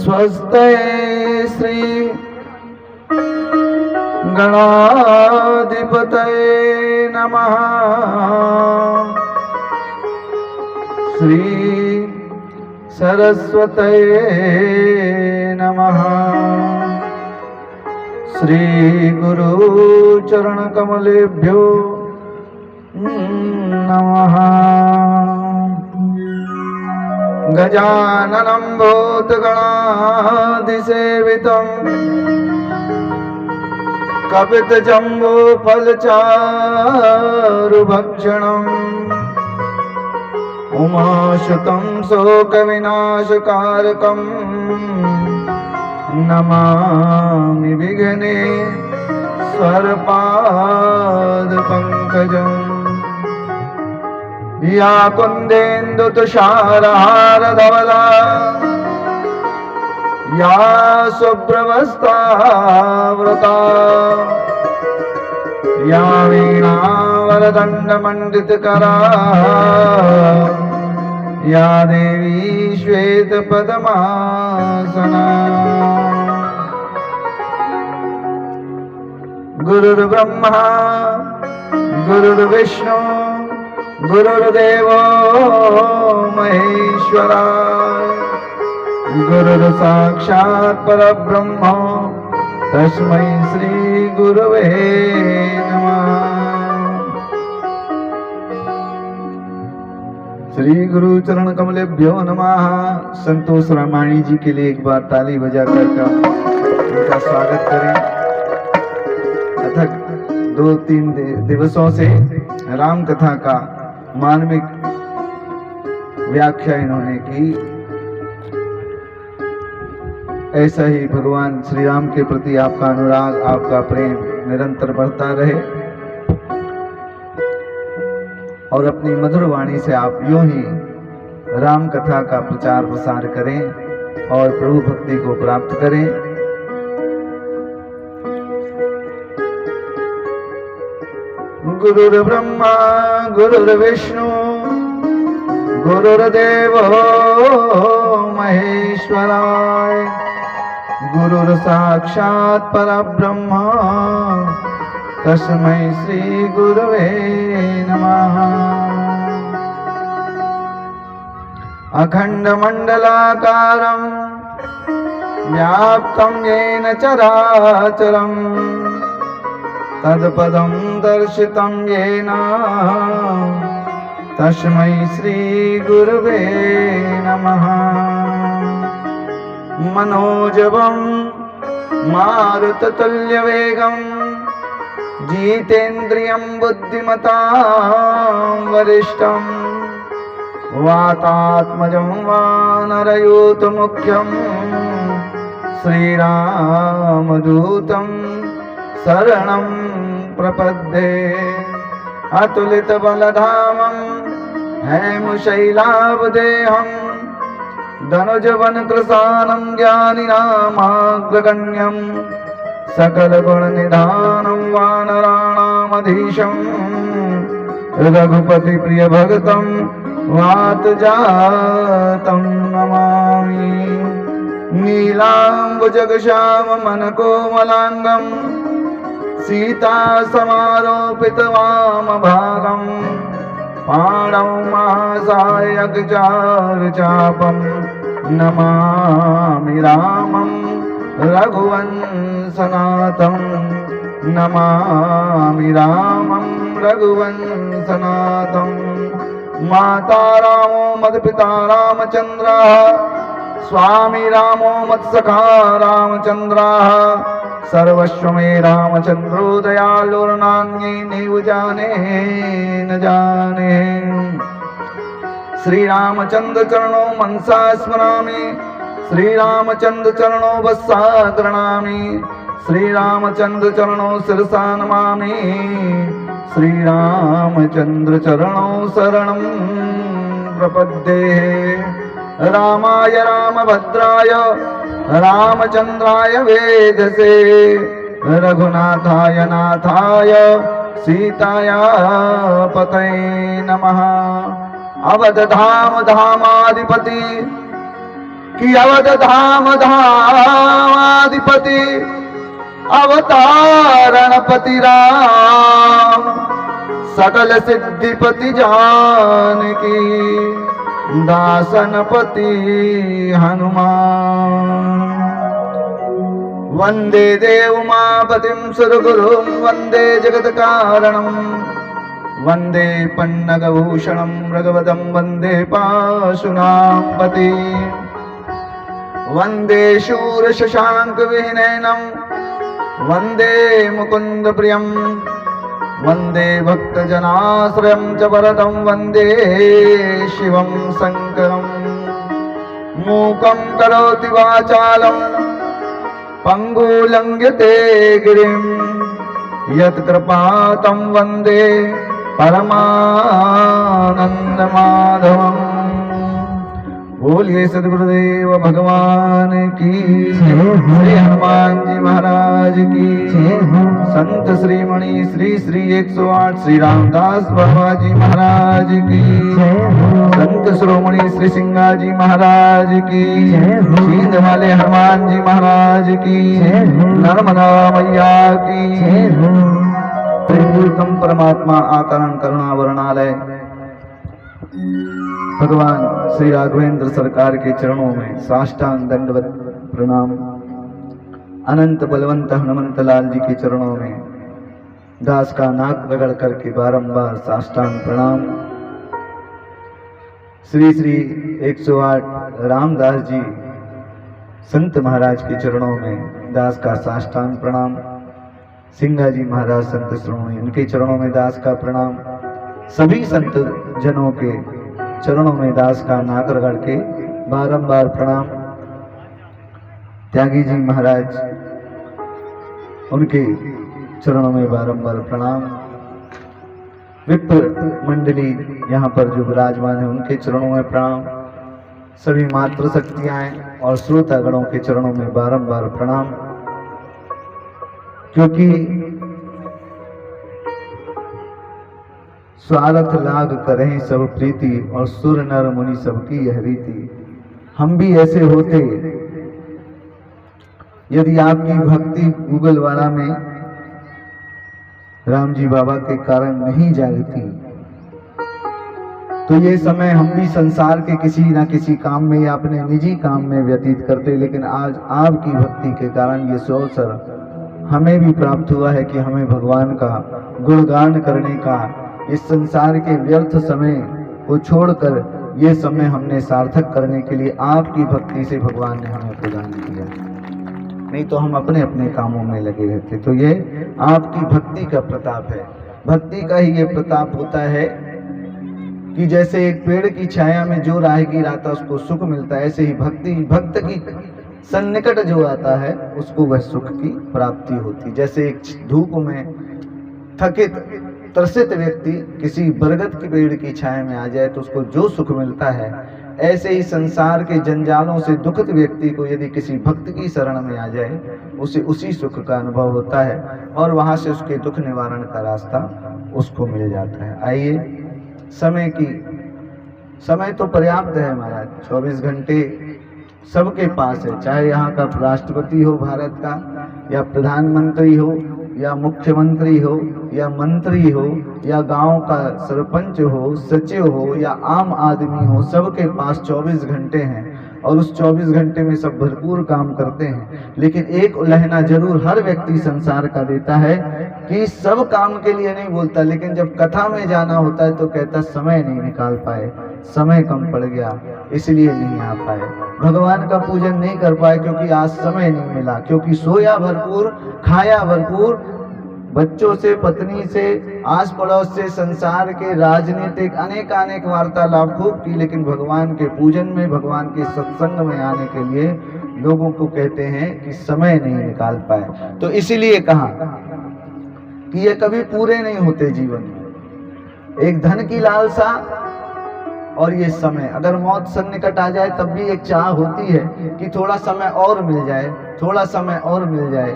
स्वस्ते श्री गणाधिपतये नमः। श्री सरस्वतये नमः। श्री गुरु चरण कमलेभ्यो नमः। गजाननं भूतगणाधिसेवितं कपितजम्बूफलचारुभक्षणम् उमाशुतं शोकविनाशकारकम् नमामि विघ्नेश्वरपादपङ्कजम्। या कुन्देन्दुतुषारहारधवला या शुभ्रवस्त्रावृता या वीणावरदण्डमण्डितकरा या देवी श्वेतपद्मासना। गुरुर्ब्रह्मा गुरुर्विष्णु गुरुर्देवो महेश्वरा। गुरुर्साक्षात् परब्रह्म तस्मै श्री गुरवे नमः। श्री गुरु चरण कमलेभ्यो नमः। संतोष रामायणी जी के लिए एक बार ताली बजाकर उनका स्वागत करें। अथक 2-3 दिवसों से राम कथा का मार्मिक व्याख्या इन्होंने की। ऐसा ही भगवान श्री राम के प्रति आपका अनुराग, आपका प्रेम निरंतर बढ़ता रहे और अपनी मधुर वाणी से आप यूं ही राम कथा का प्रचार प्रसार करें और प्रभु भक्ति को प्राप्त करें। गुरुर्ब्रह्मा गुरुर्विष्णु गुरुर्देवो महेश्वराय। गुरुर्साक्षात् परब्रह्म तस्मै श्री गुरवे नमः। अखण्डमण्डलाकारं व्याप्तं येन चराचरम् तत्पदं दर्शितं येन तस्मै श्री गुरवे नमः। मनोजवं मारुततुल्यवेगं जितेन्द्रियं बुद्धिमतां वरिष्ठं वातात्मजं वानरयूथमुख्यं श्रीरामदूतं शरणं प्रपद्ये। अतुलितबलधामं हेमशैलावदेहं धनुजवनकृशानं ज्ञानिनामाग्रगण्यं सकलगुणनिधानं वानराणामधीशं रघुपतिप्रियभक्तं वातजातं नमामि। नीलाम्बुजगश्याममनकोमलाङ्गं सीता समारोपितवामभागं पाणौ महासायकचारुचापं नमामि रामं रघुवंशनाथं। नमामि रामं रघुवंशनाथं। माता रामो मत्पिता रामचन्द्रः स्वामी रामो मत्सखा रामचन्द्रः। सर्वस्व मे रामचन्द्रो दयालुर्नान्ये नैव जाने न जाने। श्री रामचन्द्र चरणो मनसा स्मरामि श्री रामचन्द्र चरणो वत्सा गृह्णामि श्री रामचन्द्र चरणो शिरसा नमामि श्री रामचन्द्र चरणो शरणं प्रपद्ये। रामाय रामभद्राय रामचन्द्राय वेधसे रघुनाथाय नाथाय सीताया पतये नमः। अवध धाम धामाधिपति कि अवध धाम धामाधिपति अवतारणपति राम, सकल सिद्धिपति जानकी दासनपति हनुमान। वंदे देव उमापतिं सुरगुरुं वंदे जगत कारणं, वंदे पन्नगभूषणं रघुवतं वंदे पाशुनापति, वंदे शूर शशांक विहीनैनं वंदे मुकुंद प्रियं, वंदे भक्तजनाश्रयं च वरदं वंदे शिवं शंकरं। मूकं करोति वाचालं पंगुलंघ्यते गिरिं, यत्कृपातं वंदे परमानंदमाधवं। बोलिए सद्गुरुदेव भगवान की, श्री हनुमान जी महाराज की, संत श्रीमणि श्री श्री 108 श्री रामदास बाबा जी महाराज की, संत श्रोमणि श्री सिंगाजी महाराज की, सीध वाले हनुमान जी महाराज की, नर्मदा मैया की। त्रिमूर्तम परमात्मा आकरण करुणा वर्णालय भगवान श्री राघवेंद्र सरकार के चरणों में साष्टांग दंडवत प्रणाम। अनंत बलवंत हनुमंत लाल जी के चरणों में दास का नाक रगड़ करके बारंबार साष्टांग प्रणाम। श्री श्री 108 रामदास जी संत महाराज के चरणों में दास का साष्टांग प्रणाम। सिंगाजी महाराज संत श्रोमणी, उनके चरणों में दास का प्रणाम। सभी संत जनों के चरणों में दास का नाक रगड़ के बारंबार प्रणाम। त्यागी जी महाराज, उनके चरणों में बारंबार प्रणाम। विप्र मंडली यहाँ पर जो विराजमान है उनके चरणों में प्रणाम। सभी मातृ शक्तियां और श्रोतागणों के चरणों में बारंबार प्रणाम। क्योंकि स्वार्थ लाग करें सब प्रीति, और सुर नर मुनि सबकी यह रीति। हम भी ऐसे होते यदि आपकी भक्ति गूगलवाड़ा में राम जी बाबा के कारण नहीं जागती, तो ये समय हम भी संसार के किसी न किसी काम में या अपने निजी काम में व्यतीत करते। लेकिन आज आपकी भक्ति के कारण ये अवसर हमें भी प्राप्त हुआ है कि हमें भगवान का गुणगान करने का, इस संसार के व्यर्थ समय को छोड़कर ये समय हमने सार्थक करने के लिए आपकी भक्ति से भगवान ने हमें प्रदान किया। नहीं तो हम अपने अपने कामों में लगे रहते। तो ये आपकी भक्ति का प्रताप है। भक्ति का ही ये प्रताप होता है कि जैसे एक पेड़ की छाया में जो राहगीर आता उसको सुख मिलता है, ऐसे ही भक्त की सन्निकट जो आता है उसको वह सुख की प्राप्ति होती। जैसे एक धूप में थकित त्रसित व्यक्ति किसी बरगद की पेड़ की छाया में आ जाए तो उसको जो सुख मिलता है, ऐसे ही संसार के जंजालों से दुखित व्यक्ति को यदि किसी भक्त की शरण में आ जाए उसे उसी सुख का अनुभव होता है और वहां से उसके दुख निवारण का रास्ता उसको मिल जाता है। आइए, समय तो पर्याप्त है महाराज, 24 घंटे सबके पास है। चाहे यहाँ का राष्ट्रपति हो भारत का, या प्रधानमंत्री हो, या मुख्यमंत्री हो, या मंत्री हो, या गांव का सरपंच हो, सचिव हो, या आम आदमी हो, सबके पास 24 घंटे हैं और उस 24 घंटे में सब भरपूर काम करते हैं। लेकिन एक उलहना जरूर हर व्यक्ति संसार का देता है कि सब काम के लिए नहीं बोलता, लेकिन जब कथा में जाना होता है तो कहता समय नहीं निकाल पाए, समय कम पड़ गया इसलिए नहीं आ पाए, भगवान का पूजन नहीं कर पाए क्योंकि आज समय नहीं मिला, क्योंकि सोया भरपूर, खाया भरपूर, बच्चों से, पत्नी से, आस पड़ोस से, संसार के राजनीतिक अनेक वार्तालाप खूब की, लेकिन भगवान के पूजन में, भगवान के सत्संग में आने के लिए लोगों को कहते हैं कि समय नहीं निकाल पाए। तो इसीलिए कहा कि ये कभी पूरे नहीं होते जीवन में। एक धन की लालसा और ये समय, अगर मौत सन्निकट आ जाए तब भी एक चाह होती है कि थोड़ा समय और मिल जाए, थोड़ा समय और मिल जाए।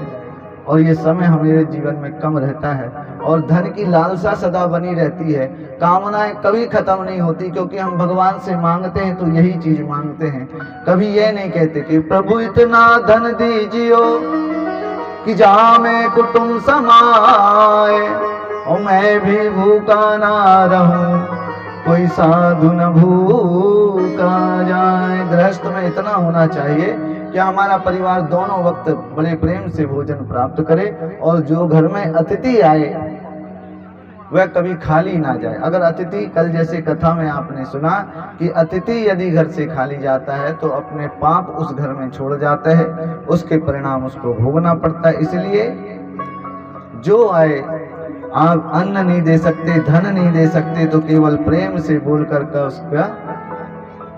और ये समय हमारे जीवन में कम रहता है, और धन की लालसा सदा बनी रहती है, कामनाएं कभी खत्म नहीं होती, क्योंकि हम भगवान से मांगते हैं तो यही चीज मांगते हैं। कभी ये नहीं कहते कि प्रभु इतना धन दीजियो कि जहाँ में कुटुंब समाए, और मैं भी भूखा ना रहूं, कोई साधु न भूखा जाए। गृहस्थ में इतना होना चाहिए कि हमारा परिवार दोनों वक्त बड़े प्रेम से भोजन प्राप्त करे, और जो घर में अतिथि आए वह कभी खाली ना जाए। अगर अतिथि, कल जैसे कथा में आपने सुना कि अतिथि यदि घर से खाली जाता है तो अपने पाप उस घर में छोड़ जाता है, उसके परिणाम उसको भोगना पड़ता है। इसलिए जो आए, आप अन्न नहीं दे सकते, धन नहीं दे सकते, तो केवल प्रेम से बोल कर उसका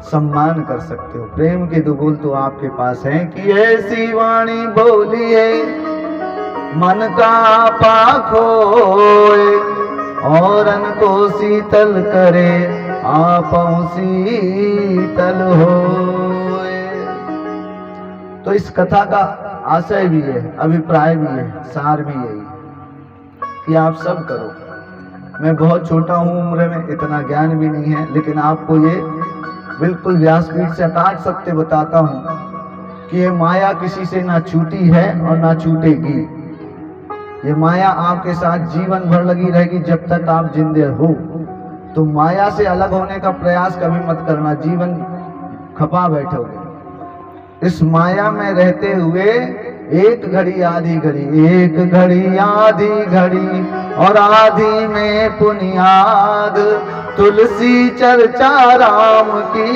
सम्मान कर सकते हो। प्रेम के दो बोल तो आपके पास हैं कि ऐसी वाणी बोली है मन का पाखोए, और अन्न को शीतल करे आपो शीतल होए। तो इस कथा का आशय भी है, अभिप्राय भी है, सार भी यही कि आप सब करो। मैं बहुत छोटा हूँ उम्र में, इतना ज्ञान भी नहीं है, लेकिन आपको ये बिल्कुल व्यासपीठ से अकाट सत्य बताता हूँ कि ये माया किसी से ना छूटी है और ना छूटेगी। ये माया आपके साथ जीवन भर लगी रहेगी जब तक आप जिंदे हो। तो माया से अलग होने का प्रयास कभी मत करना, जीवन खपा बैठोगे। इस माया में रहते हुए एक घड़ी आधी घड़ी, एक घड़ी आधी घड़ी, और आधी में पुनियाद, तुलसी चर्चा राम की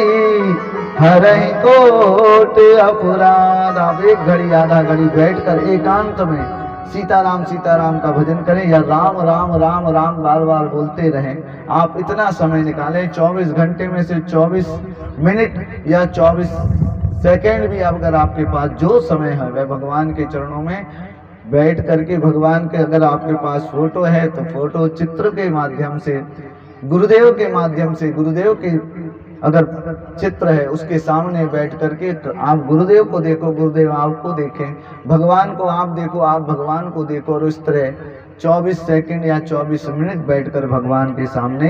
हरहि कोट अपराध। आप एक घड़ी आधा घड़ी बैठकर एकांत में सीताराम का भजन करें, या राम राम राम राम बार बार बोलते रहें। आप इतना समय निकालें, 24 घंटे में से 24 मिनट या 24 सेकंड भी अगर आपके पास जो समय है वह भगवान के चरणों में बैठ करके, भगवान के अगर आपके पास फोटो है तो फोटो चित्र के माध्यम से, गुरुदेव के माध्यम से, गुरुदेव के अगर चित्र है उसके सामने बैठ करके आप गुरुदेव को देखो, गुरुदेव आपको देखें, भगवान को आप देखो, आप भगवान को देखो, और इस तरह 24 सेकंड या 24 मिनट बैठकर भगवान के सामने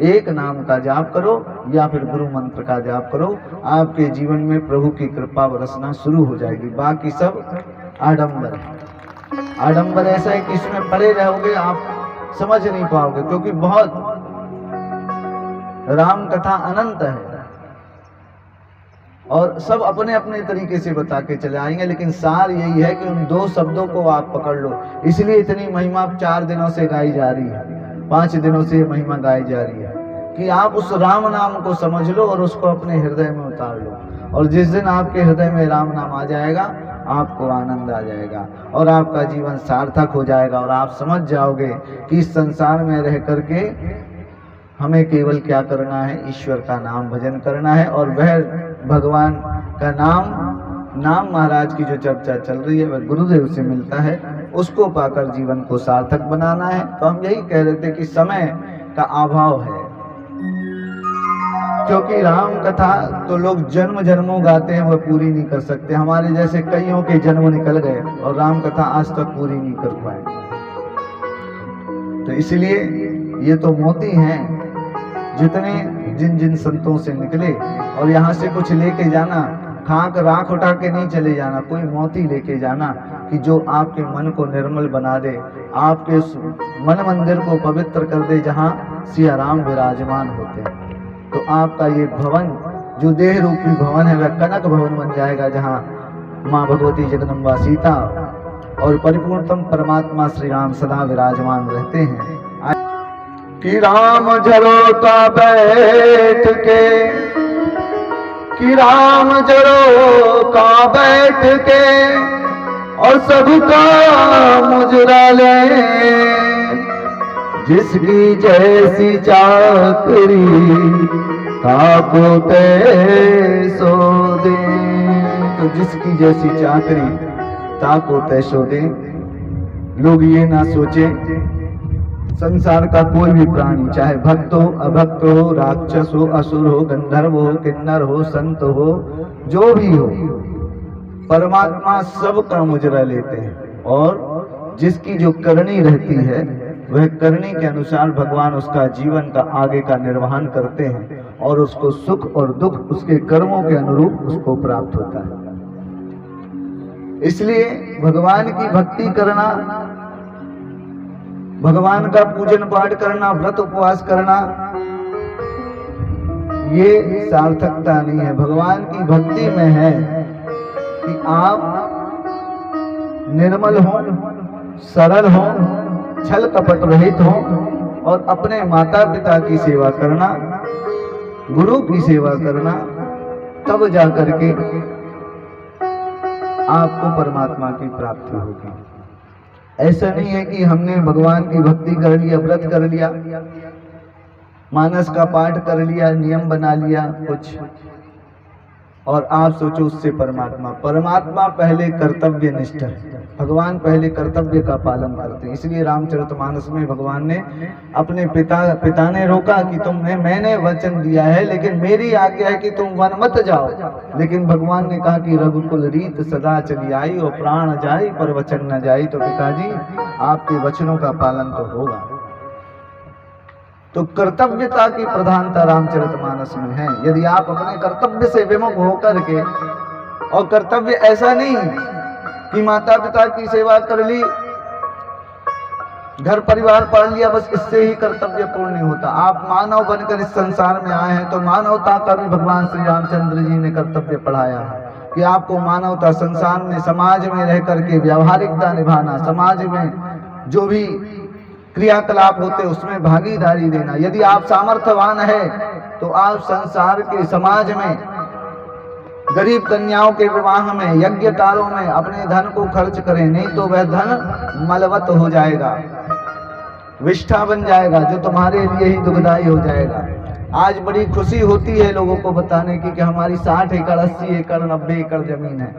एक नाम का जाप करो या फिर गुरु मंत्र का जाप करो। आपके जीवन में प्रभु की कृपा बरसना शुरू हो जाएगी। बाकी सब आडंबर, आडंबर ऐसा है कि इसमें पड़े रहोगे आप समझ नहीं पाओगे, क्योंकि बहुत राम कथा अनंत है और सब अपने अपने तरीके से बता के चले आएंगे, लेकिन सार यही है कि उन दो शब्दों को आप पकड़ लो। इसलिए इतनी महिमा 4 दिनों से गाई जा रही है, 5 दिनों से महिमा गाई जा रही है कि आप उस राम नाम को समझ लो और उसको अपने हृदय में उतार लो। और जिस दिन आपके हृदय में राम नाम आ जाएगा, आपको आनंद आ जाएगा और आपका जीवन सार्थक हो जाएगा, और आप समझ जाओगे कि इस संसार में रह करके हमें केवल क्या करना है, ईश्वर का नाम भजन करना है। और वह भगवान का नाम महाराज की जो चर्चा चल रही है वह गुरुदेव से मिलता है, उसको पाकर जीवन को सार्थक बनाना है। तो हम यही कह रहे थे कि समय का अभाव है, क्योंकि राम कथा तो लोग जन्म जन्मों गाते हैं, वह पूरी नहीं कर सकते। हमारे जैसे कईयों के जन्म निकल गए और राम कथा आज तक पूरी नहीं कर पाए। तो इसलिए ये तो मोती हैं जितने जिन जिन संतों से निकले, और यहाँ से कुछ लेके जाना, खाक राख उठा के नहीं चले जाना, कोई मोती लेके जाना कि जो आपके मन को निर्मल बना दे, आपके मन मंदिर को पवित्र कर दे जहाँ सिया राम विराजमान होते हैं। तो आपका ये भवन जो देह रूपी भवन है वह कनक भवन बन जाएगा, जहाँ माँ भगवती जगदम्बा सीता और परिपूर्णतम परमात्मा श्री राम सदा विराजमान रहते हैं। कि राम झरोका बैठ के, कि राम झरोका बैठ के और सबका मुजरा ले, जिसकी जैसी चाकरी ताको तैसो दे। तो जिसकी जैसी चाकरी ताको तैसो दे। लोग ये ना सोचे संसार का कोई भी प्राणी, चाहे भक्त हो अभक्त हो, राक्षस हो असुर हो, गंधर्व हो किन्नर हो, संत हो, जो भी हो, परमात्मा सबका मुजरा लेते हैं और जिसकी जो करनी रहती है वह करनी के अनुसार भगवान उसका जीवन का आगे का निर्वहन करते हैं और उसको सुख और दुख उसके कर्मों के अनुरूप उसको प्राप्त होता है। इसलिए भगवान की भक्ति करना, भगवान का पूजन पाठ करना, व्रत उपवास करना, ये सार्थकता नहीं है। भगवान की भक्ति में है कि आप निर्मल हो, सरल हो, छल कपट रहित हो और अपने माता पिता की सेवा करना, गुरु की सेवा करना, तब जाकर के आपको परमात्मा की प्राप्ति होगी। ऐसा नहीं है कि हमने भगवान की भक्ति कर लिया, व्रत कर लिया, मानस का पाठ कर लिया, नियम बना लिया कुछ, और आप सोचो उससे परमात्मा पहले कर्तव्य निष्ठ है। भगवान पहले कर्तव्य का पालन करते हैं। इसलिए रामचरितमानस में भगवान ने अपने पिता ने रोका कि मैंने वचन दिया है लेकिन मेरी आज्ञा है कि तुम वन मत जाओ, लेकिन भगवान ने कहा कि रघुकुल रीत सदा चली आई और प्राण जाई पर वचन न जाई। तो पिताजी आपके वचनों का पालन तो होगा। तो कर्तव्यता की प्रधानता रामचरितमानस में है। यदि आप अपने कर्तव्य से विमुख होकर के, और कर्तव्य ऐसा नहीं कि माता पिता की सेवा कर ली, घर परिवार पाल लिया, बस इससे ही कर्तव्य पूर्ण नहीं होता। आप मानव बनकर इस संसार में आए हैं तो मानवता का भी भगवान श्री रामचंद्र जी ने कर्तव्य पढ़ाया है कि आपको मानवता, संसार में, समाज में रह करके व्यावहारिकता निभाना, समाज में जो भी क्रियाकलाप होते उसमें भागीदारी देना। यदि आप सामर्थ्यवान है तो आप संसार के, समाज में, गरीब कन्याओं के विवाह में, यज्ञ कार्यों में अपने धन को खर्च करें, नहीं तो वह धन मलवत हो जाएगा, विष्ठा बन जाएगा, जो तुम्हारे लिए ही दुखदाई हो जाएगा। आज बड़ी खुशी होती है लोगों को बताने की कि हमारी 60 एकड़, 80 एकड़, 90 एकड़ जमीन है।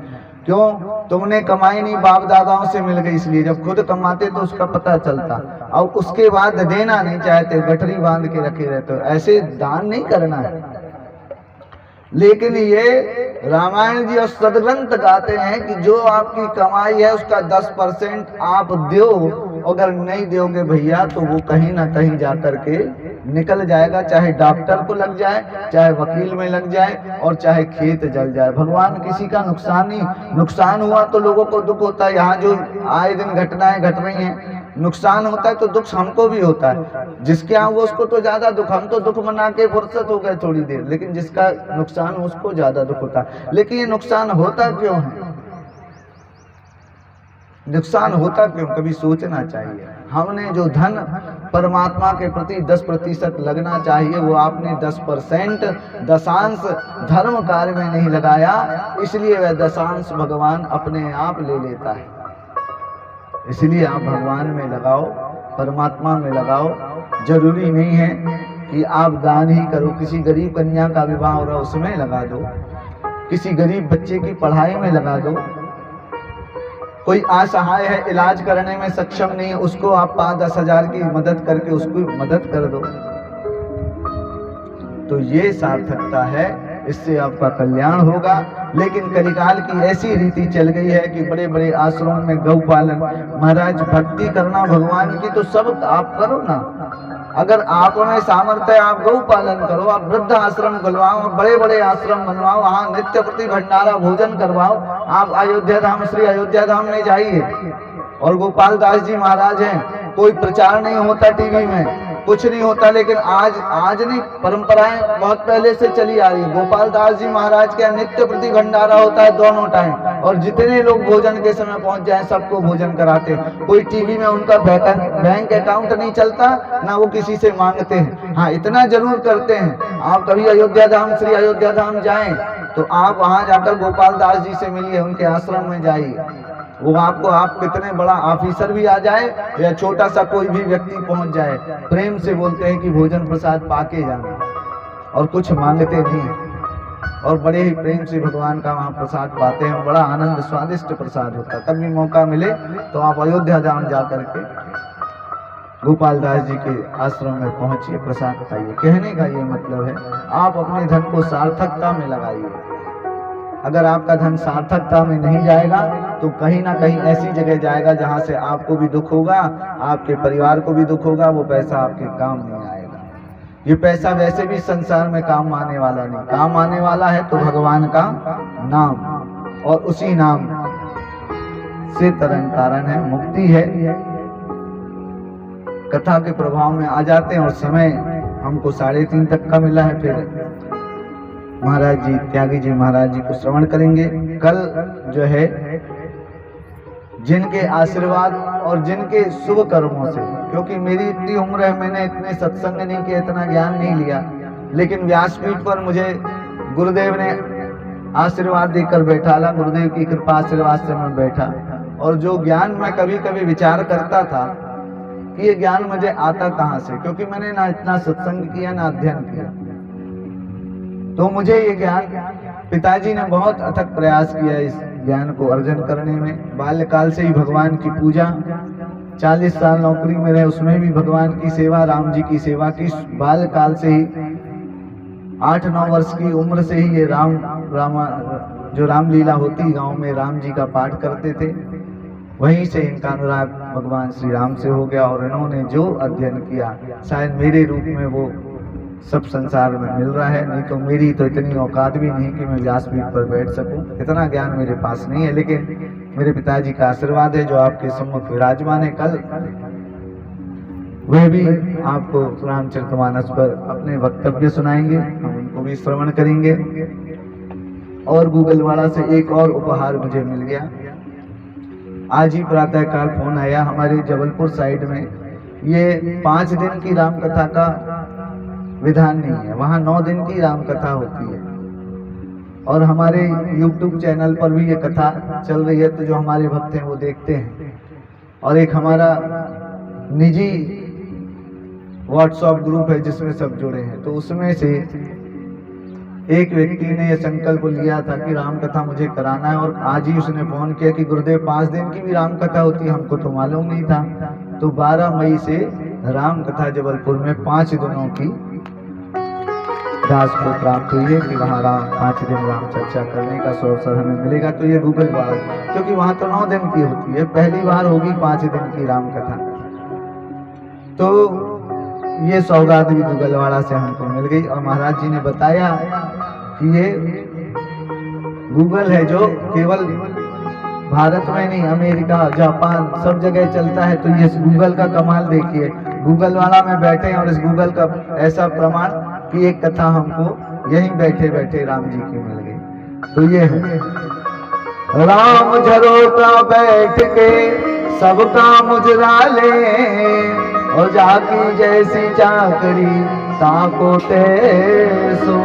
क्यों? तुमने कमाई नहीं, बाप दादाओं से मिल गई, इसलिए जब खुद कमाते तो उसका पता चलता, और उसके बाद देना नहीं चाहते, गठरी बांध के रखे रहते। ऐसे दान नहीं करना है। लेकिन ये रामायण जी और सदग्रंथ गाते हैं कि जो आपकी कमाई है उसका 10% आप दो, अगर नहीं दोगे भैया तो वो कहीं ना कहीं जाकर के निकल जाएगा, चाहे डॉक्टर को लग जाए, चाहे वकील में लग जाए, और चाहे खेत जल जाए। भगवान किसी का नुकसान नहीं, नुकसान हुआ तो लोगों को दुख होता है। यहाँ जो आए दिन घटनाएं घट रही हैं, नुकसान होता है तो दुख हमको भी होता है। जिसके यहाँ वो उसको तो ज्यादा दुख, हम तो दुख मना के फुर्सत हो गए थोड़ी देर, लेकिन जिसका नुकसान उसको ज्यादा दुख होता है। लेकिन ये नुकसान होता क्यों है? नुकसान होता क्यों, कभी सोचना चाहिए। हमने जो धन परमात्मा के प्रति 10% लगना चाहिए, वो आपने 10% दशांश धर्म कार्य में नहीं लगाया, इसलिए वह दशांश भगवान अपने आप ले लेता है। इसलिए आप भगवान में लगाओ, परमात्मा में लगाओ। जरूरी नहीं है कि आप दान ही करो। किसी गरीब कन्या का विवाह हो रहा है उसमें लगा दो, किसी गरीब बच्चे की पढ़ाई में लगा दो, कोई असहाय है, इलाज करने में सक्षम नहीं है, उसको आप 5-10 हजार की मदद करके उसको मदद कर दो। तो ये सार्थकता है, इससे आपका कल्याण होगा। लेकिन कलिकाल की ऐसी रीति चल गई है कि बड़े बड़े आश्रमों में गौपालन, महाराज भक्ति करना भगवान की तो सब आप करो ना। अगर आप में सामर्थ्य है आप गौ पालन करो, आप वृद्ध आश्रम खुलवाओ, बड़े बड़े आश्रम बनवाओ, वहाँ नित्य प्रति भंडारा भोजन करवाओ। आप अयोध्या धाम, श्री अयोध्या धाम में जाइए, और गोपाल दास जी महाराज हैं, कोई प्रचार नहीं होता टीवी में, कुछ नहीं होता, लेकिन आज नहीं, परंपराएं बहुत पहले से चली आ रही है। गोपाल दास जी महाराज के नित्य प्रति भंडारा होता है दोनों टाइम, और जितने लोग भोजन के समय पहुंच जाए सबको भोजन कराते हैं। कोई टीवी में उनका बैंक अकाउंट नहीं चलता, ना वो किसी से मांगते हैं। हाँ, इतना जरूर करते हैं, आप कभी अयोध्या धाम, श्री अयोध्या धाम जाएं तो आप वहां जाकर गोपाल दास जी से मिलिए, उनके आश्रम में जाइए। वो आपको, आप कितने बड़ा ऑफिसर भी आ जाए या छोटा सा कोई भी व्यक्ति पहुंच जाए, प्रेम से बोलते हैं कि भोजन प्रसाद पाके जाना, और कुछ मांगते नहीं, और बड़े ही प्रेम से भगवान का वहाँ प्रसाद पाते हैं। बड़ा आनंद, स्वादिष्ट प्रसाद होता है। कभी मौका मिले तो आप अयोध्या धाम जा करके गोपाल दास जी के आश्रम में पहुंचिए, प्रसाद खाइए। कहने का ये मतलब है आप अपने धन को सार्थकता में लगाइए। अगर आपका धन सार्थकता में नहीं जाएगा तो कहीं ना कहीं ऐसी जगह जाएगा जहां से आपको भी दुख होगा, आपके परिवार को भी दुख होगा, वो पैसा आपके काम नहीं आएगा। ये पैसा वैसे भी संसार में काम आने वाला नहीं, काम आने वाला है तो भगवान का नाम, और उसी नाम से तरन तारण है, मुक्ति है। कथा के प्रभाव में आ जाते हैं और समय हमको 3:30 तक का मिला है। फिर महाराज जी, त्यागी जी महाराज जी को श्रवण करेंगे। कल जो है जिनके आशीर्वाद और जिनके शुभ कर्मों से, क्योंकि मेरी इतनी उम्र है, मैंने इतने सत्संग नहीं किया, इतना ज्ञान नहीं लिया, लेकिन व्यासपीठ पर मुझे गुरुदेव ने आशीर्वाद देकर बैठाला। गुरुदेव की कृपा आशीर्वाद से मैं बैठा, और जो ज्ञान मैं कभी कभी विचार करता था कि ये ज्ञान मुझे आता कहाँ से, क्योंकि मैंने ना इतना सत्संग किया ना अध्ययन किया, तो मुझे ये ज्ञान, पिताजी ने बहुत अथक प्रयास किया इस ज्ञान को अर्जन करने में। बाल्यकाल से ही भगवान की पूजा, 40 साल नौकरी में रहे, उसमें भी भगवान की सेवा, राम जी की सेवा की। बाल्यकाल से ही 8-9 वर्ष की उम्र से ही ये जो रामलीला होती गांव में, राम जी का पाठ करते थे। वहीं से इनका अनुराग भगवान श्री राम से हो गया, और इन्होंने जो अध्ययन किया शायद मेरे रूप में वो सब संसार में मिल रहा है। नहीं तो मेरी तो इतनी औकात भी नहीं कि मैं व्यासपीठ पर बैठ सकूं, इतना ज्ञान मेरे पास नहीं है, लेकिन मेरे पिताजी का आशीर्वाद है जो आपके सम्मुख विराजमान है। कल वह भी आपको रामचरितमानस पर अपने वक्तव्य सुनाएंगे, हम उनको भी श्रवण करेंगे। और गूगलवाड़ा से एक और उपहार मुझे मिल गया। आज ही प्रातःकाल फोन आया, हमारे जबलपुर साइड में ये 5 दिन की राम कथा का विधान नहीं है, वहाँ 9 दिन की राम कथा होती है, और हमारे YouTube चैनल पर भी ये कथा चल रही है, तो जो हमारे भक्त हैं वो देखते हैं। और एक हमारा निजी व्हाट्सएप ग्रुप है जिसमें सब जुड़े हैं, तो उसमें से एक व्यक्ति ने यह संकल्प लिया था कि राम कथा मुझे कराना है, और आज ही उसने फोन किया कि गुरुदेव 5 दिन की भी राम कथा होती है, हमको तो मालूम नहीं था। तो 12 मई से राम कथा जबलपुर में 5 दिनों की दास को प्राप्त हुई है कि वहाँ 5 दिन राम चर्चा करने का अवसर हमें मिलेगा। तो ये गूगलवाड़ा, क्योंकि वहाँ तो 9 दिन की होती है, पहली बार होगी 5 दिन की राम कथा। तो ये सौगात भी गूगलवाड़ा से हमको मिल गई, और महाराज जी ने बताया कि ये गूगल है जो केवल भारत में नहीं, अमेरिका, जापान सब जगह चलता है। तो ये इस गूगल का कमाल देखिए, गूगलवाड़ा में बैठे और इस गूगल का ऐसा प्रमाण कि एक कथा हमको यहीं बैठे बैठे राम जी की मिल गई। तो ये है राम झरोका बैठ के सबका मुजरा ले, और जाकी जैसी चाकरी ताको ते सो